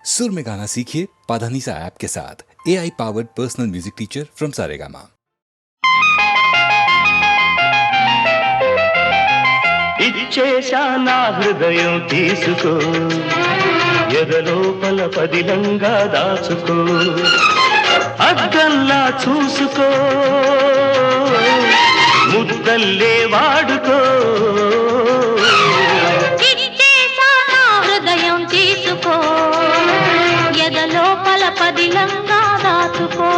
सुर में गाना सीखिए पाधानीसा ऐप के साथ। AI powered personal music teacher from Saregama. ఇచ్చేశా నా హృదయం తీసుకో ఎదలోపల పదిలంగా దాచుకో అద్దంలా చూసుకో ముద్దల్లే వాడుకో ఇచ్చేశా నా హృదయం తీసుకో ఎదలోపల పదిలంగా దాచుకో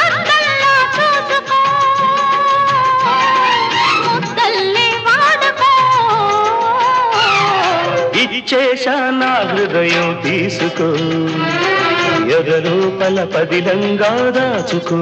అద్దంలా చూసుకో ముద్దల్లే వాడుకో ఇచ్చేశా నా హృదయం తీసుకో ఎదలోపల పదిలంగా దాచుకో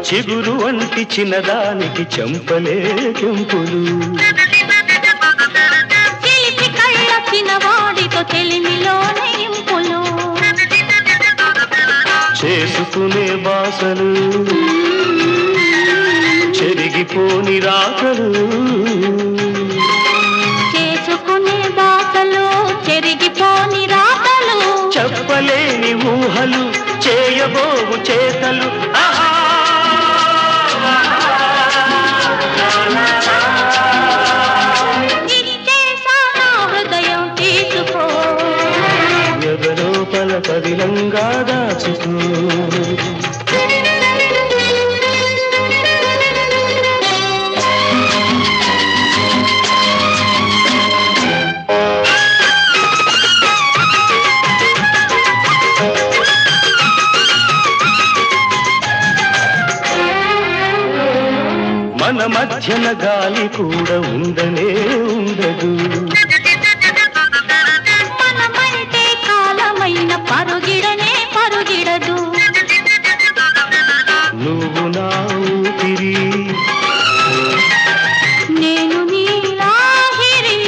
చిగురు వంటి చిన్నదానికి చెంపలే కెంపులు చిలిపి కళ్ళ చిన్నవాడితో చెలిమిలోనే ఇంపులు చేసుకునే బాసలు చెరిగిపోని రాకలు చేసుకునే బాసలు చెరిగిపోని రాతలు చెప్పలేని ఊహలు చేయబోవు చేతలు ఆహా ఇచ్చేశా నా హృదయం తీసుకో ఎదలోపల పదిలంగా దాచుకో మన మధ్యన గాలి కూడా ఉండనే ఉండదు మనమంటే కాలమైన పరుగిడనే పరుగిడదు నువ్వు నా ఊపిరి నేను నీలాహిరి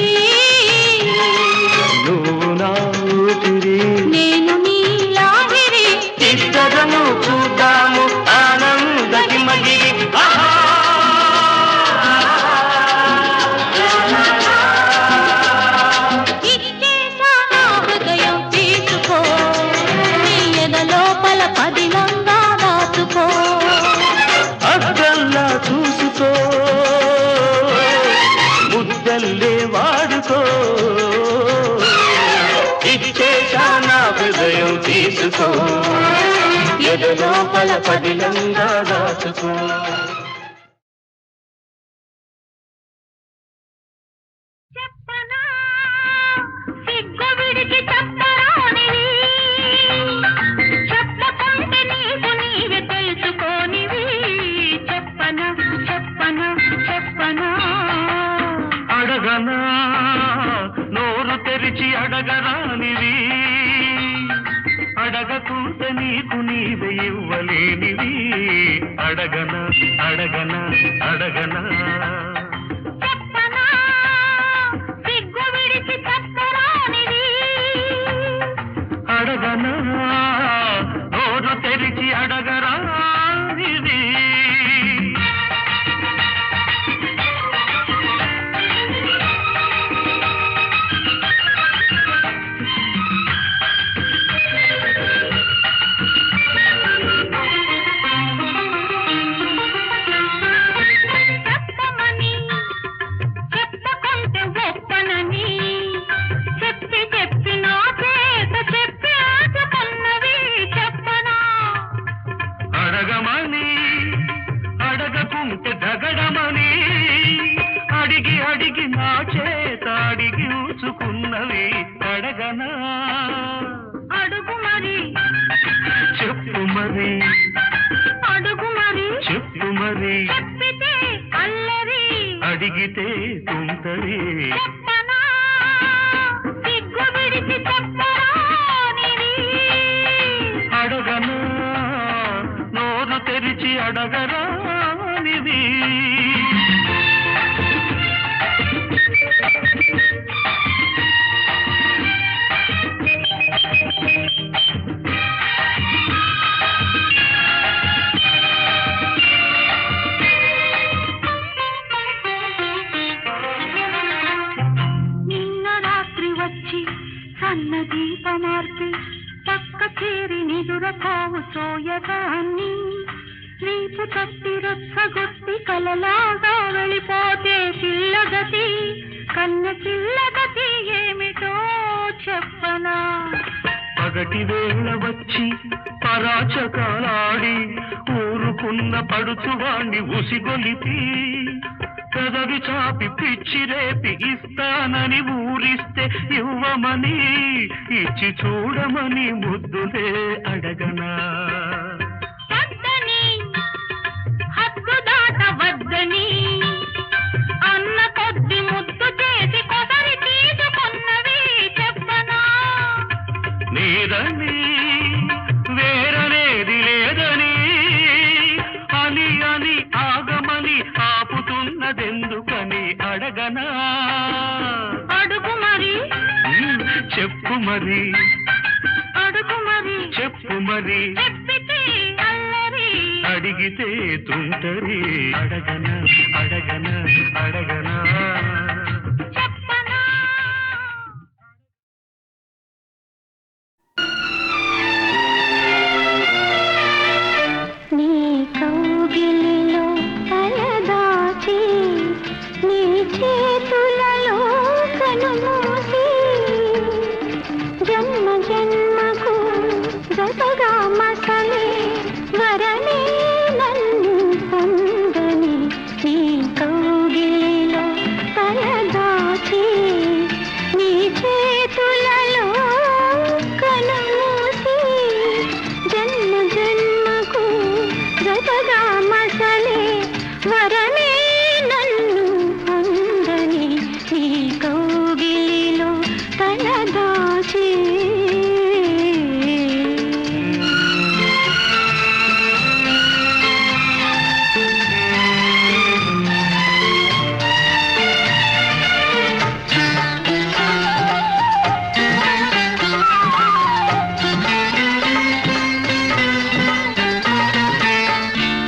నువ్వు నా ఊపిరి నేను నీలాహిరి ఇద్దరము చూద్దాము ఆనందకి మగిరి ఆహా ఇచ్చేశా నా హృదయం తీసుకో నీ ఎదలోపల పదిలంగా దాచుకో అద్దంలా చూసుకో ముద్దల్లే వాడుకో ఇచ్చేశా నా హృదయం తీసుకో ఎదలోపల పదిలంగా దాచుకో చెప్పనా సిగ్గు విడిచి చెప్పరానివి చెప్పకుంటే నీకు నీవే తెలుసుకోనివి చెప్పనా చెప్పనా చెప్పనా అడగనా నోరు తెరిచి అడగరానివి అడగకుంటే నీకు నీవే ఇవ్వలేనివి అడగనా అడగనా అడగనా చెప్పనా సిగ్గు విడిచి చెప్పరానివి అడగనా నోరు తెరిచి అడగరానివి చెప్పమని చెప్పకుంటే ఒప్పనని చెప్పి చెప్పి నా చేత చెప్పి ఆటకన్నవి చెప్పనా అడగమని అడగకుంటే దగడమని అడిగి అడిగి నా చేత అడిగి ఊచుకున్నవి అడగనా అడుగు మరి చెప్పు మరి అడుగు మరి చెప్పు మరి చెప్పితే అల్లరి అడిగితే తుంటరి చెప్పనా సిగ్గు విడిచి చెప్పరానివి అడగనా తెరిచి అడగరానిది. నిన్న రాత్రి వచ్చి సన్న దీపమార్పి పక్క చేరి నిదురపోవు సోయగాన్ని నీపు తప్పి రచ్చగొట్టి కలలాగా వెళ్ళిపోతే పిల్లగతి కన్న పిల్లగతి ఏమిటో చెప్పనా. పగటి వేళ వచ్చి పరాచకాలాడి ఊరుకున్న పడుచువాణ్ణి ఉసిగొలిపి పెదవి చాపి పిచ్చి రేపి ఇస్తానని ఊరిస్తే ఇవ్వమని ఇచ్చి చూడమని ముద్దులే అడగనా. వద్దని హద్దు దాట వద్దని అన్న కొద్ది ముద్దు చేసి కొసరి తీసుకున్నవి చెప్పనా. నీదని వేరనేది లేదని అని అని ఆగమని ఆపుతున్నదెందుకని అడగనా. అడుగు మరి చెప్పు మరి అడుగు మరి చెప్పు మరి చెప్పితే అల్లరి అడిగితే తుంటరి అడగనా అడగనా అడగనా. చెప్పనా. నీ కౌగిలిలో తలదాచి నీ చేతులలో కనుమూసి జన్మ జన్మకు జతగా మసలే వరనే నన్ను పొందని నీ కౌగిలిలో తలదాచి నీ చేతులలో కనుమూసి జన్మ జన్మకు జతగా మసలే వరమే నన్ను పొందని నీ కౌగిలిలో తలదాచి.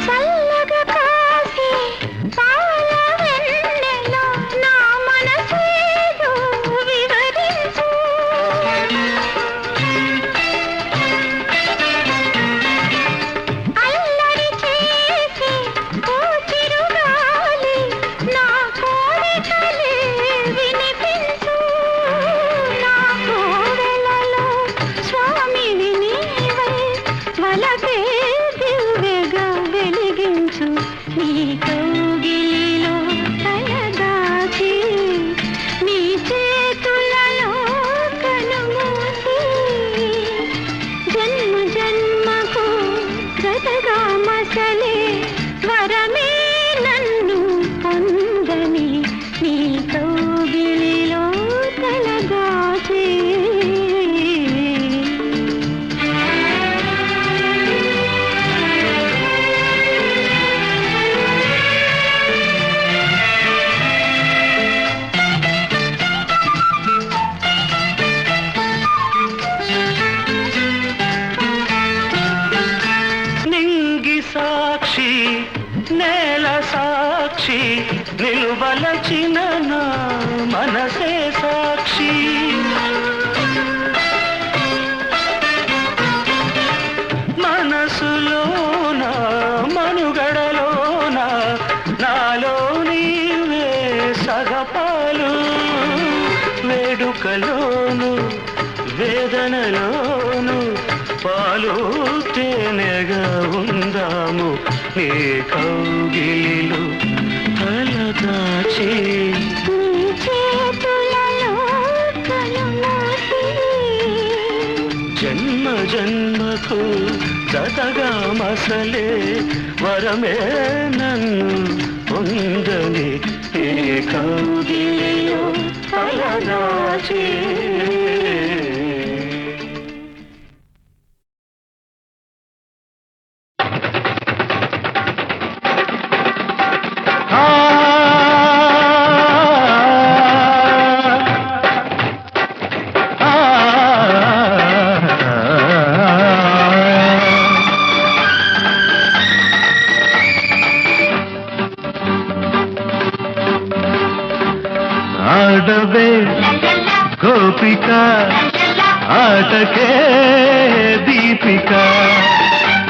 చల్లగా కాసి పాల వెన్నెలో నా మనసేదో వివరించు. అల్లరి చేసి ఓ చిరుగాలి నా కోరికలే వినిపించు. నా కోవెలలో స్వామివి నీవై వలపే దివ్యగా వెలిగించు. నీ కౌగిలిలో తలదాచి నీ చేతులలో కనుమూసి జన్మ జన్మకు జతగా మసలే వరమే నన్ను పొందని నీ కౌగిలిలో తలదాచి. నింగి సాక్షి నేల సాక్షి నిలువలచిన నా మనసే సాక్షి. మనసులోన మనుగడలోన నాలో నీవే సగపాలు వేడుకలోను వేదనలోను పాలు తేనెగా ఉందాము నీ కౌగిలిలో తలదాచి. నీ చేతులలో కనుమూసి జన్మ జన్మకు జతగా మసలే వరమే నన్ను పొందని ఈ కౌగిలిలో తలదాచి. ఆడవే గోపిక ఆటకే దీపిక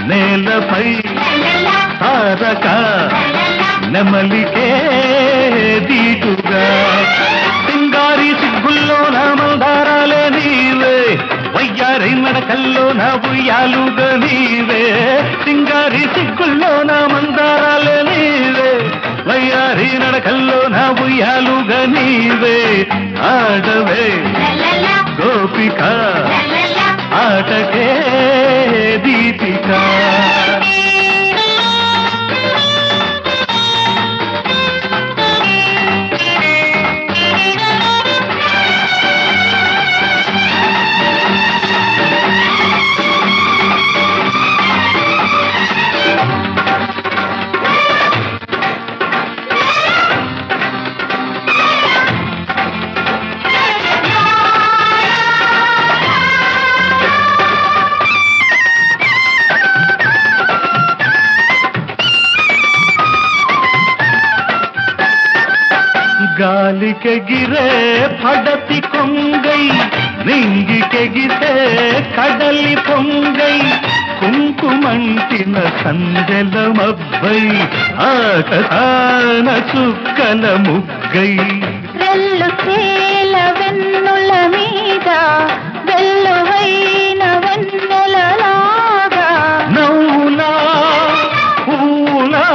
నేలపై తారక నెమలికే దీటుగా సింగారి సిగ్గుల్లో నా మందారాలే నీవే వయ్యారి నడకల్లో నా ఉయ్యాలుగా నీవే సింగారి సిగ్గుల్లో నా మందారాలే నీవే వయ్యారి నడకల్లో నా ఉయ్యాలుగా నీవే ఆడవే గోపిక ఆటకే దీపిక గాలికెగిరే పడతి కొంగై నింగికెగితే కడలి పొంగై కుంకుమంటిన సందెల మబ్బై ఆకాన చుక్కల ముగ్గై వెల్లు తేల వెన్నుల మీద వెల్లువైన వెన్నెలలాగా నవ్వులా పూలా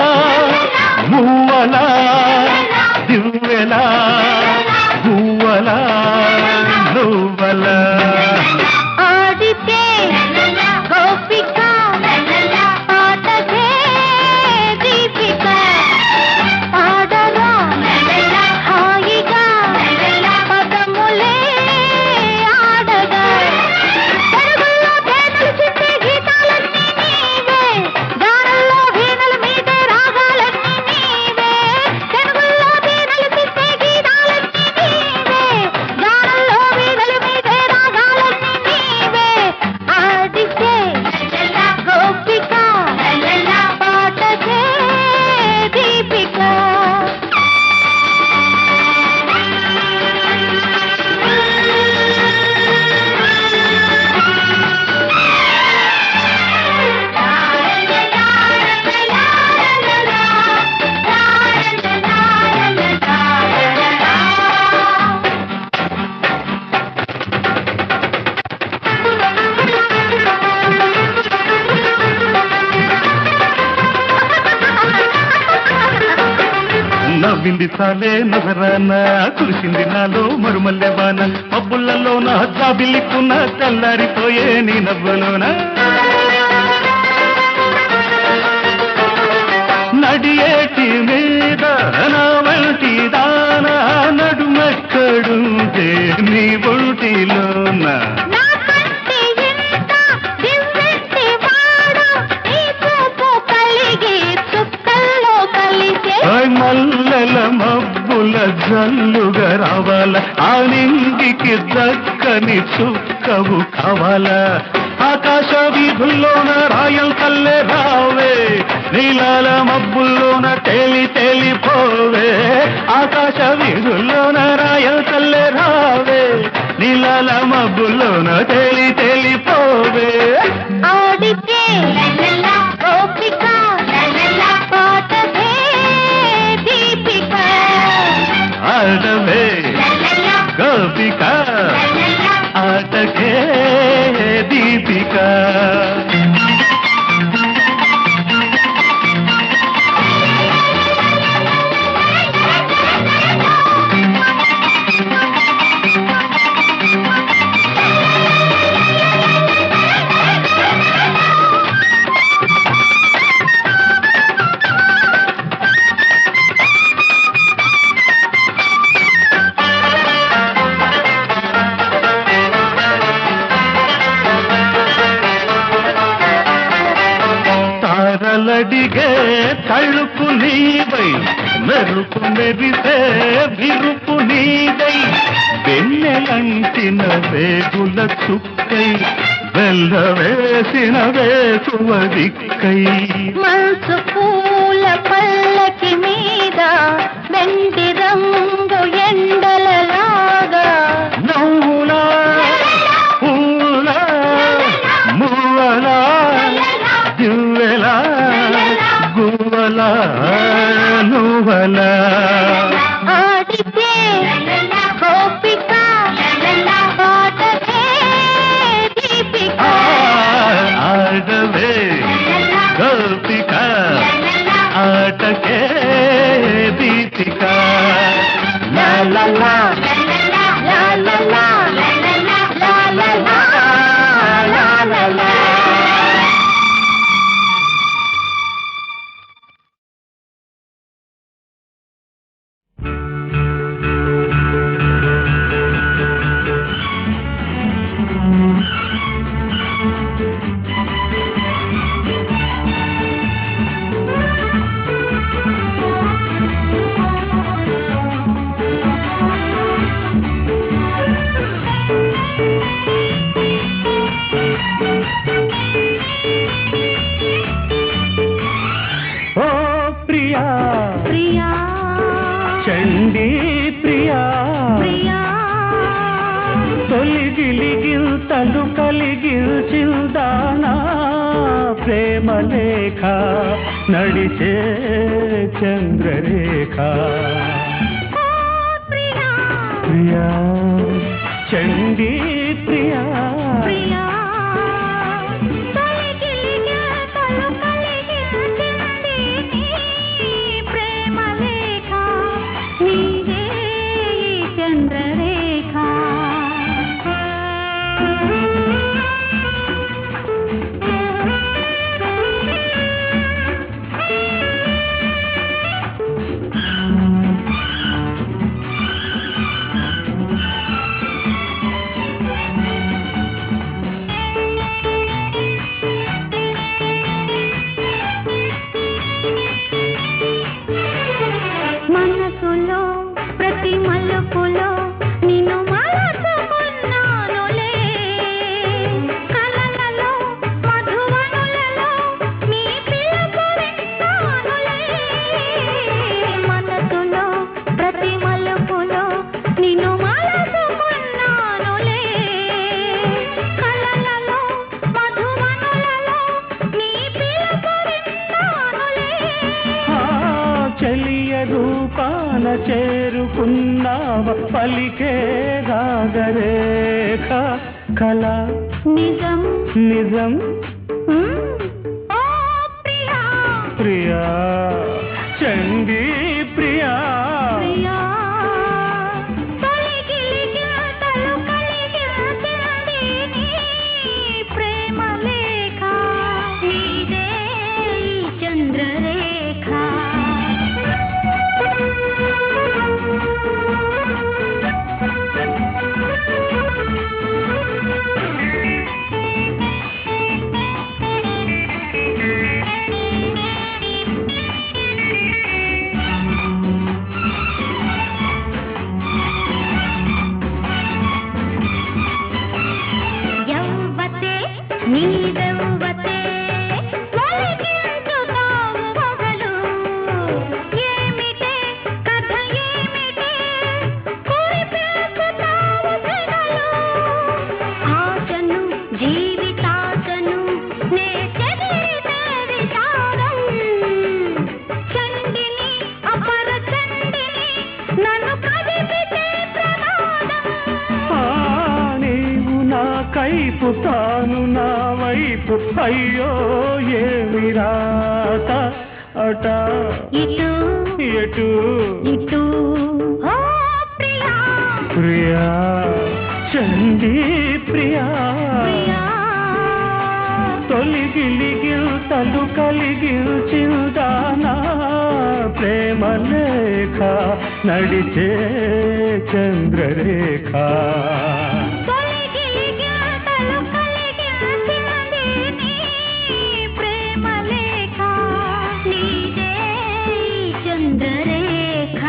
మువ్వలా దివ్వెలా పువ్వలా నువ్వలా ఆడితే గోపిక ఆటకే దీపిక ఆడరా హాయిగా పదములే ఆడగా తెలుగులో తేనెలు చిందే గీతాలన్నీ నీవే గానల్లో వీణల మీదే రాగాలన్నీ నీవే తెలుగులో తేనెలు చిందే గీతాలన్నీ నీవే గానల్లో వీణల మీదే రాగాలన్నీ నీవే ఆడితే గోపిక పాటకే దీపిక నవ్వింది చాలే నగరాన కురిసింది నాలో మరుమల్లెవాన పబ్బులలో నా జాబిల్లికున్న తెల్లారిపోయే నీ నవ్వులోన నడియేటి మీద నా వంటి దాన నడుమెక్కడుందే నీ ఒంటిలోన నా కంటి ఇంత దివ్వెంటి వాడు నీ చూపు కలిగి చుక్కల్లో కలిసే మల్లెల మబ్బుల జల్లుగా రావాల ఆ నింగికి దక్కని చుక్కవు కావాలా ఆకాశ వీధుల్లోన రాయల్ కల్లే రావే నీలాల మబ్బుల్లోన తేలి తేలిపోవే ఆకాశ వీధుల్లోన రాయల్ కల్లే రావే నీలాల మబ్బుల్లోన తేలి తేలిపోవే ఆడితే గోపిక పాటకే దీపిక ఆడవే గోపిక ఆటకే దీపిక తారలడిగే తళుపు నీవై మెరుపు మెరిసే విరుపు నీదై వెన్నెలంటిన వేగుల చుక్కై వెల్ల వేసిన వేసువ దిక్కై మనసు పూల పల్లకి మీద వెండి రంగు ఎండలలా నువ్వలా ఆడితే గోపిక పాటకే దీపిక ఆడవే గోపిక ఆటకే దీపిక లా లా లా లా లా లా లా లా లా లా లా లా. ఓ ప్రియా ప్రియా చండీ ప్రియా ప్రియా తొలిగిలిగిల్తలు కలిగిల్చిందానా ప్రేమ లేఖ నడిచే చంద్రరేఖ ప్రియా ప్రియా చండీ ప్రియా ప్రియా తొలిగిలిగా తలు కలిగించింది నీ ప్రేమ లేఖ నీదే ఈ చంద్రరేఖ. మనసులో ప్రతి మలుపులో నిన్ను మరచుకున్నానులే కలలలో మధువనులలో నీ పిలుపు విన్నానులే మనసులో ప్రతి మలుపులో నిన్ను మరచుకున్నానులే కలలలో మధువనులలో నీ పిలుపు విన్నానులే. చెలియ రూపాన చేరుకున్నావ పలికే రాగరేఖ కళ నిజం నిజం ఓ ప్రియా ప్రియా చండీ ప్రియా ప్రియా తొలిగిలిగా తలు కలిగించింది నీ ప్రేమ లేఖ నీదే ఈ చంద్రరేఖ. యవ్వతే నీదవ్వతే ఒలిగించుతావు మొగలు ఏమిటే కథ ఏమిటే కురిపేసుతావు సెగలు ఆశను జీవితాశను నే చెదిరితే విచారం చండిని అపర చండిని నన్ను కదిపితే ప్రమాదం. నీవు నా కైపు తాను నా వైపు అయ్యో ఏమి రాత అట ఇటు ఎటు ఇటు ఓ ప్రియా ప్రియా చండీ ప్రియా ప్రియా తొలిగిలిగిల్తలు కలిగిల్చిందానా ప్రేమ లేఖ నడిచే చంద్రరేఖ తొలిగిలిగా తలు కలిగించింది నీ ప్రేమ లేఖ నీదే ఈ చంద్రరేఖ.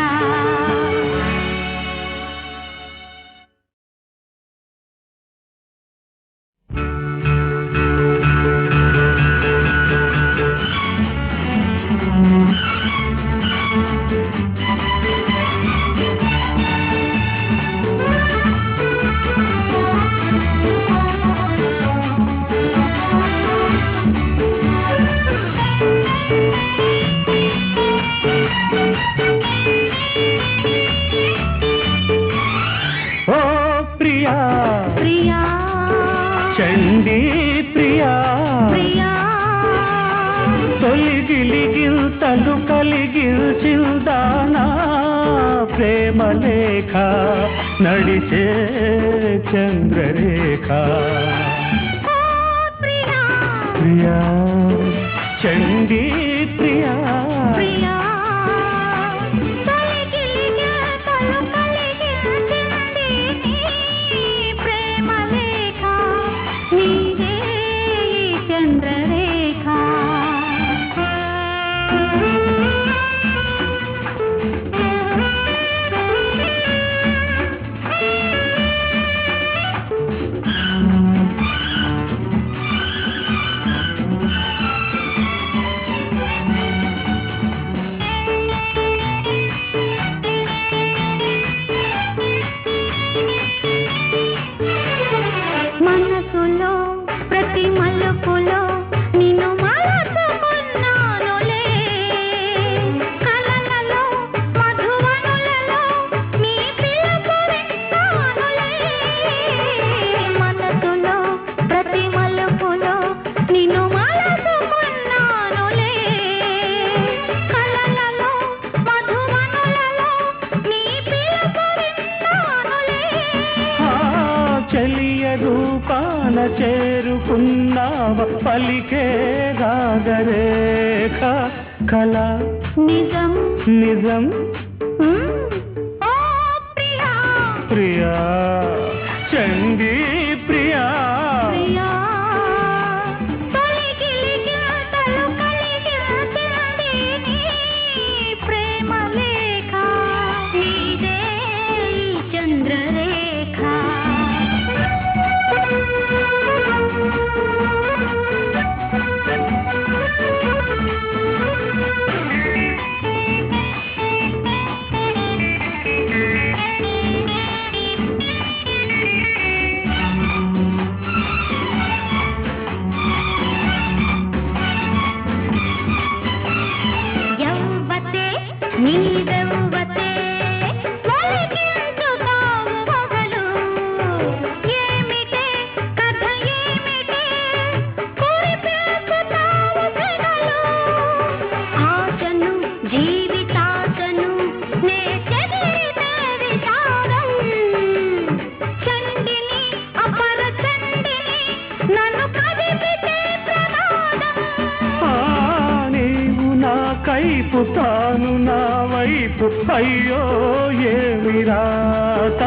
తొలిగిలిగింతలు కలిగించిందానా ప్రేమ లేఖ నడిచే చంద్రరేఖ ప్రియా చండీ ప్రియా చేరుకున్నావ పలికే రాగరేఖ కళ నిజం నిజం ప్రియా చండీ ప్రియా తాను నా వైపు అయ్యో ఏమి రాత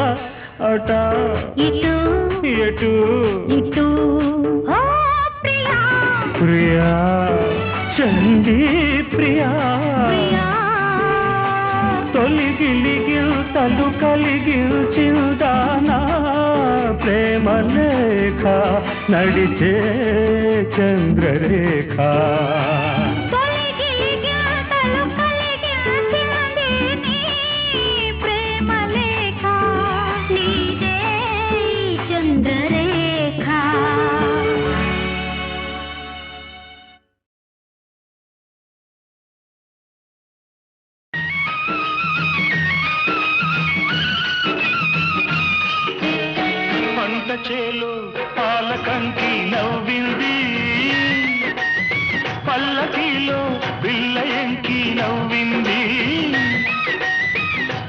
అట ఇటు ఎటు ఇటు ప్రియా చండీ ప్రియా తొలిగిలిగిల్తలు కలిగిల్చిందానా ప్రేమ లేఖ నడిచే చంద్రరేఖ చేలు పాలకంకి నవ్వింది పల్లకీలో పిల్ల ఎంకి నవ్వింది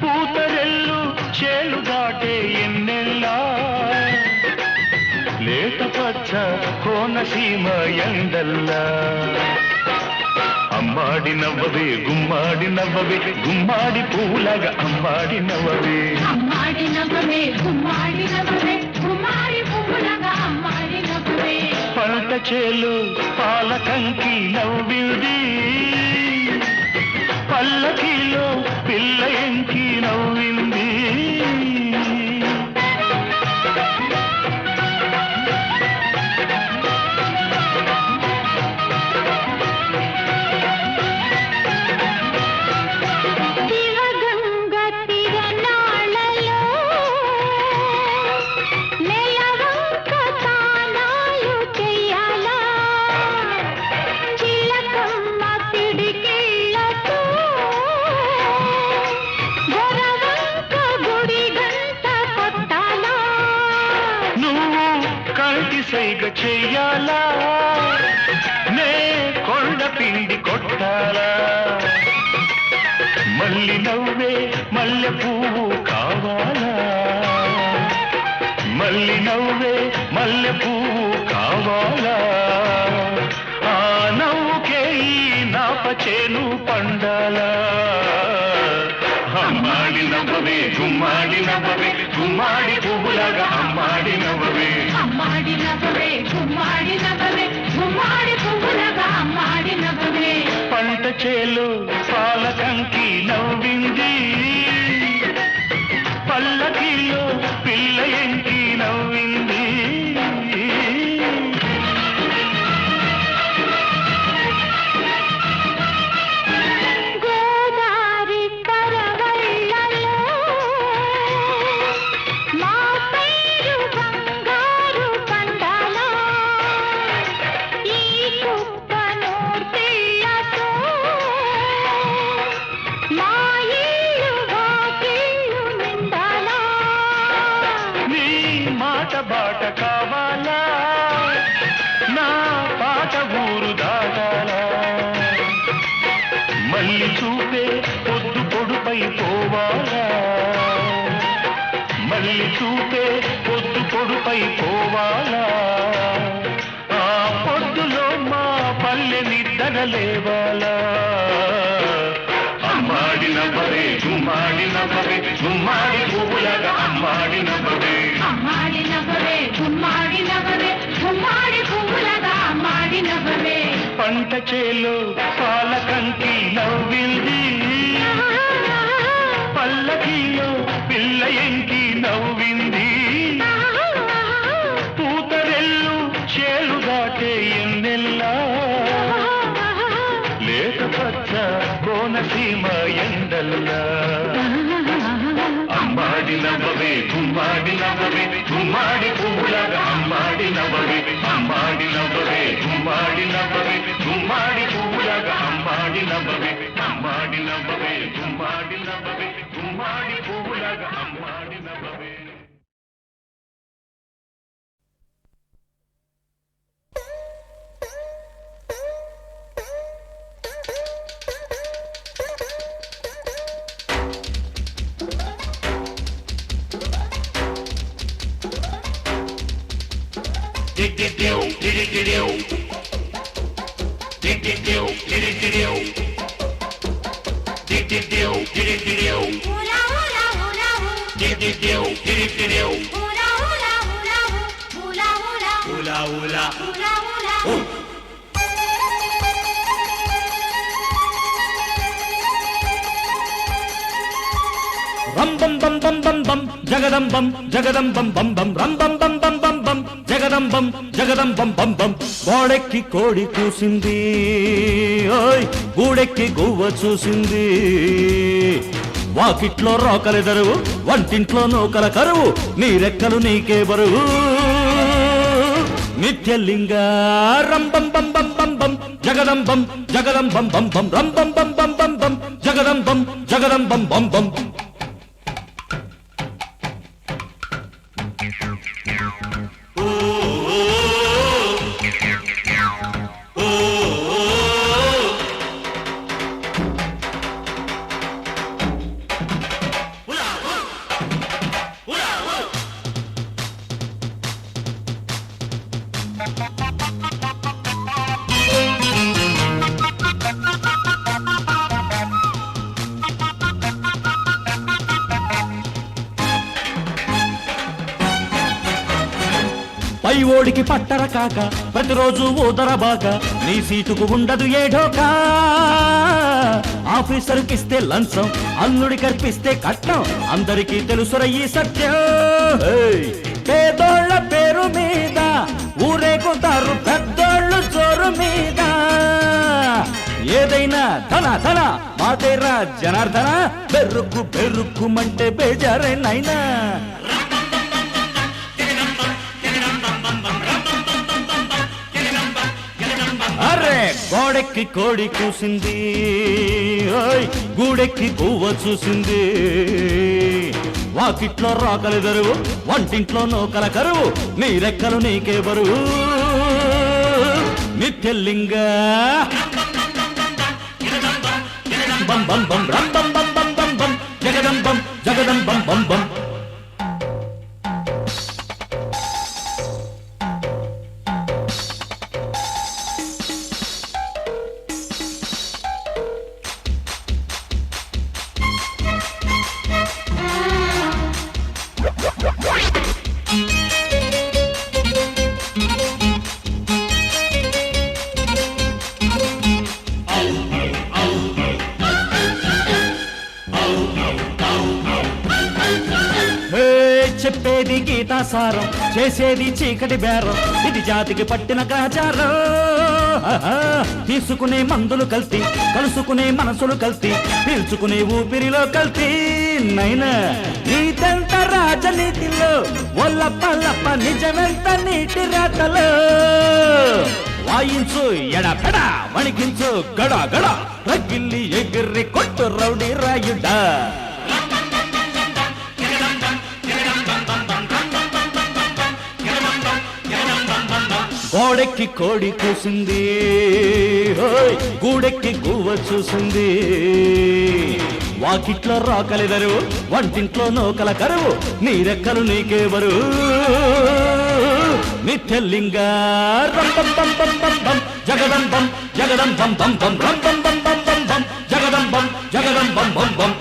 పూతరెల్లు చేలు దాటే ఎన్నెల్లా లేత పచ్చ కోనసీమ ఎండల్లా అమ్మాడి నవ్వవే గుమ్మాడి నవ్వవే గుమ్మాడి పూలగా అమ్మాడి నవ్వవే అమ్మాడి నవ్వవే గుమ్మాడి నవ్వవే గుమ్మాడి పూలగా అమ్మాడి నవ్వవే పంట చేలు పాలకంకి నవ్వింది పల్లకీలో పిల్ల ఎంకి నవ్వింది చెయ్యాలా నే కొండ పిండి కొట్టాలా మల్లి నవ్వే మల్లె పువ్వు కావాలా మల్లి నవ్వే మల్లె పువ్వు కావాలా ఆ నవ్వుకే ఈ నాపచేను పండాలా అమ్మాడి నవ్వవే గుమ్మాడి నవ్వవే గుమ్మాడి పువ్వులాగా అమ్మాడి నవ్వవే అమ్మాడి నవ్వవే గుమ్మాడి నవ్వవే గుమ్మాడి పువ్వులాగా అమ్మాడి నవ్వవే పంట చేలు పాలకంకి నవ్వింది పల్లకిలో పిల్ల ఎంకి నవ్వింది గోదారి కరవళ్ళలో మా పేరు బంగారు పండాలో ఈ కుప్పను పిల్లతో మా ఇల్లు వాకిళ్ళు నిండాలో నీ మాట బాట కావాలా నా పాట ఊరు దాటాలా మళ్ళీ చూపే పొద్దు పొడుపై పోవాలా మళ్ళీ చూపే పొద్దు పొడుపై పోవాలా ఆ పొద్దులో మా పల్లె నిద్దనలేవాలా అమ్మాడి నవ్వవే గుమ్మాడి నవ్వవే గుమ్మాడి పువ్వులాగా అమ్మాడి నవ్వవే అమ్మాడి నవ్వవే గుమ్మాడి నవ్వవే గుమ్మాడి పువ్వులాగా అమ్మాడి నవ్వవే పంట చేలు పాలకంకి నవ్వింది పల్లకిలో పిల్ల ఎంకి నవ్వింది పూతరెల్లు చేలు దాటే ఎన్నెల్లా లేత పచ్చ కోనసీమ ఎండల్లా అమ్మాడి నవ్వవే గుమ్మాడి నవ్వవే గుమ్మాడి పువ్వులాగా అమ్మాడి నవ్వవే అమ్మాడి నవ్వవే గుమ్మాడి నవ్వవే గుమ్మాడి పువ్వులాగా అమ్మాడి నవ్వవే అమ్మాడి నవ్వవే గుమ్మాడి నవ్వవే గుమ్మాడి పువ్వులాగా అమ్మాడి నవ్వవే hula hula hula hula hula hula hula hula hula hula రం బం బం బం బం బం జగదం బం బం బం రం బం బం బం బం బం జగదం బం బం గోడెక్కి కోడి కూసింది ఓయ్ గూడెక్కి గువ్వ చూసింది వాకిట్లో రోకలెదరువు వంటింట్లో నూకల కరువు నీ రెక్కలు నీకే బరువు నిత్యలింగ రం బం బం బం బం బం జగదం బం బం బం రం బం బం బం బం బం జగదం బం బం పై ఓడికి పట్టర కాక ప్రతిరోజు ఊదరబాక నీ సీటుకు ఉండదు ఏడోకా ఆఫీసర్కిస్తే లంచం అల్లుడి కర్పిస్తే కట్నం అందరికీ తెలుసురయ్యి సత్యం పేదోళ్ళ పేరు మీద ఊరేగుతారు పెద్దోళ్ళు జోరు మీద ఏదైనా ధన ధన మాదేరా జనార్దన బెరుక్కుమంటే బేజారేనైనా అరే గోడెక్కి కోడి కూసింది ఓయ్ గూడెక్కి గువ్వ చూసింది వాకిట్లో రోకలు దరువు వంటింట్లో నూకల కరువు నీ రెక్కలు నీకే బరువు నిత్యలింగ బం బం. చెప్పేది గీతాసారం, చేసేది చీకటి బేరం, ఇది జాతికి పట్టిన గ్రహచారం. తీసుకునే మందులు కల్తీ, కలుసుకునే మనసులు కల్తీ, పీల్చుకునే ఊపిరిలో కల్తీ. నైనా నీతంత రాజనీతిలో ఒల్లప్ప నిజమెంత నీటి రాతలో. వాయించు ఎడపెడ, వణికించు గడ గడ, రగిల్లి ఎగిర్రి కొట్టు రౌడీ రాయుడా. గోడెక్కి కోడి కూసింది, గూడెక్కి గువ్వ చూసింది. వాకిట్లో రాకలిదరు, వంటింట్లో నోకల కరువు, నీరెక్కలు నీకేవరు. నిత్యలింగ రంబం బం బం బం బం, జగదం బం జగదం బం బం బం, రంబం బం బం బం బం, జగదం బం బం బం.